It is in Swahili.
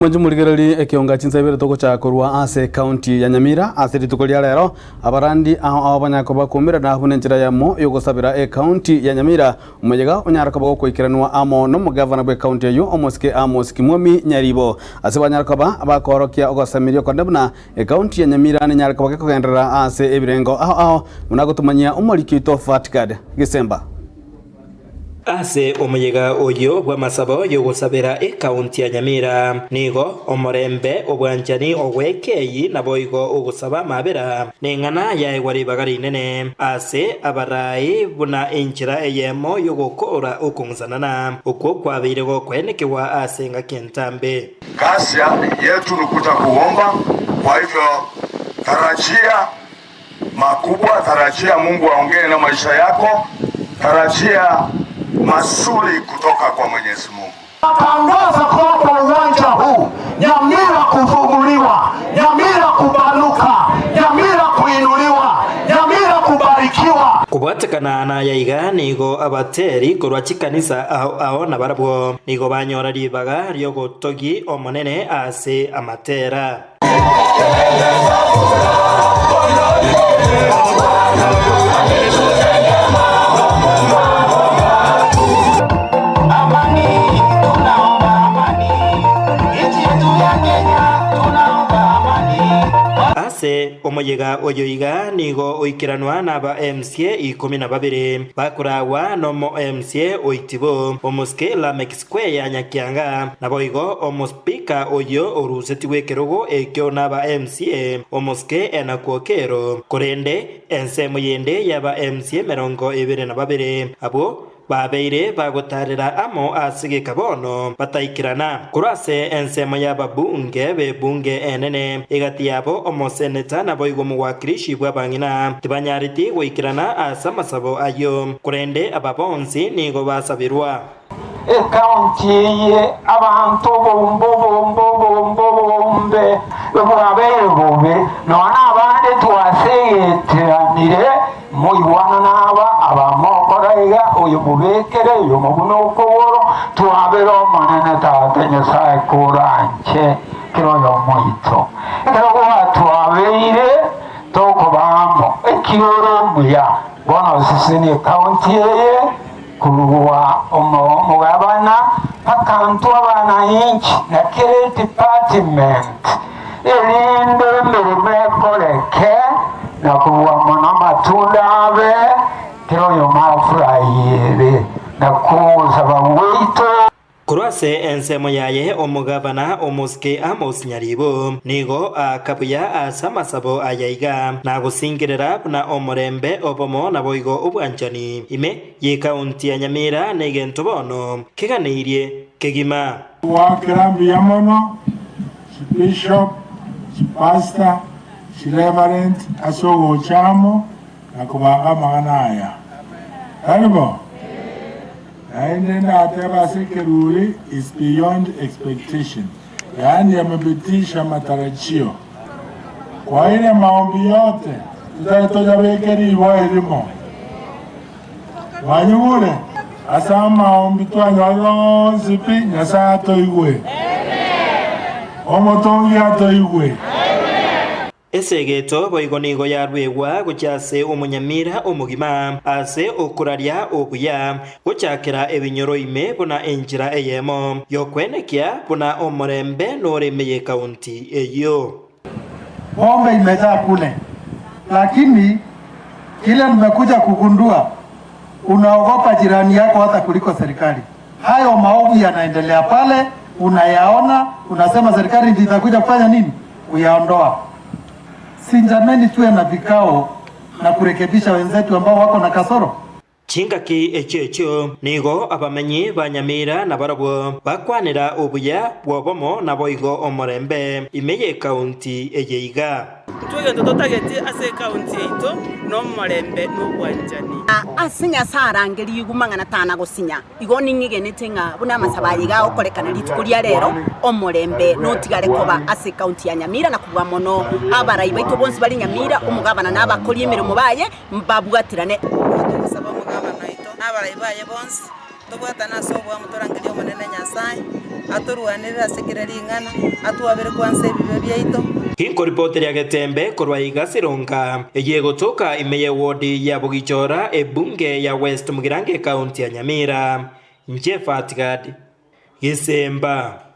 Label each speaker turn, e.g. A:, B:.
A: Mujumuligereri ekionga chinsabire toko cha kurwa ase county ya Nyamira ase ritukolia lero abarandi aho abanyako bakumira na hune njira yamo yogosabira county ya Nyamira umujega onyaraka bako kwikiranwa amo no mugavana bwe county yo omoske Amos Kimwami Nyaribo ase banyaraka bakorokia ogosamirio kondabna county ya Nyamira ne nyaraka bako kugendera ase ebirengo aho munagotumanyia umurikito Fatcard Gisemba
B: ase omuyega oyo bwa masabo yogosabira county ya Nyamira nigo omorembe obwanjani ogwekeyi naboigo ogosaba mabera nengana ya wari bagari nene ase abarai buna enchira eyemo yogokora okungsanana uko kwabire go kwenekewa ase ngakentambe
C: kasia yetu nukuta kuomba. Kwa hivyo tarajia makubwa, tarajia Mungu aongee na maisha yako, tarajia masuli kutoka kwa Mwenyezi Mungu.
D: Tangaza kwa uwanja huu Nyamira kufunguliwa, Nyamira kubaluka, Nyamira kuinuliwa, Nyamira kubarikiwa.
B: Kubatekana na yaiga nigo abateri korwachi kanisa aho nabarabwo nigo banyora ribaga ryo gotogi omonene ase amatera. Omuyega oyoiga nigo oikiranwa naba MCA 12 bakurawa nomo MCA oitibo omoske la Mexique ya Nyakianga naboigo omospika oyo oruseti wekerogo ekyo naba MCA omoske enakuokero korende ensemo yende yaba MCA 22 abo babeire bagotarira amo asige kabono bataikirana kurase ensemo y'ababunge bebunge enene igati yabo omoseneta naboigo muwakirishi bwabangina tibanyariti goikirana asa masabo ayo kurende ababonsi nigo basabirwa
D: county ye abantu bombe babere nona abande twasegeteranire muyiwana naba abamokoraiga uyu mubekere uyu mubunokoboro twabero monene tatenya sai kuranje kiroyo muito kero twabeire toko bamo ekiro muya bona sisini county ye kuruwa omugabana akantu abana inchi na kire department elinde mirime koleke na kuruwa mona matunda abe kiroyo mafurahire na kusaba wito
B: kurase ensemo yaye omugavana omoske Amos Nyaribo nigo akabuya asa masabo ayaiga na gusingirira na omorembe obomo naboigo obwanjani ime ye county ya Nyamira negento bono keganirie kegima
E: wakirambi yamono bishop pastor reverend asogo chamo na kubanga maganaya haribo aende ateba sekeruri is beyond expectation, yaani yamepitisha matarajio. Kwa ile maombi yote tutatoja bekeri wa elimu wanyure asa maombi twanyolo zipi nyasa toigwe omotongi atoigwe
B: esegeto boigo nigo yarwegwa gucyase umunyamira omugima ase okuraria obuya gucyakira ebinyoro ime buna enjira eyemo yokwenekia buna omorembe noremeye county eyo.
F: Bombe imejaa kule, lakini kile nimekuja kugundua unaogopa jirani yako hata kuliko serikali. Hayo maovu yanaendelea pale, unayaona, unasema serikali ndiyo itakuja kufanya nini? Kuyaondoa. Sinjameni tuwe na vikao na kurekebisha wenzetu ambao wako na kasoro.
B: Chingaki echecho nigo abamenyi banyamira na barabo bakwanira obuya bwobomo na boigo omorembe imeye county eyeiga
G: twege totageti ase county ito no morembe no bwanjani
H: asinya sarangeri yugumangana tana gosinya igo ningigenete nga buna masabayiga okorekana litukulia lero omorembe no tigare koba ase county ya Nyamira na kuba mono abarayi baito bonsi bali Nyamira umugabana n'abakoli emirimo baye mbabwatirane
G: n'abarayi baye bonsi tobwatana so bwa mutorangeli omonene Nyasaye aturwanirira sekireri ng'ana atwabere kwanza ebibe byaito
B: Hinko ripoti ya Getembe korwa igasironga egiye gutuka imeye wodi ya Bugichora ebunge ya West Mugirange County ya Nyamira. Nje Fatgad Gisemba.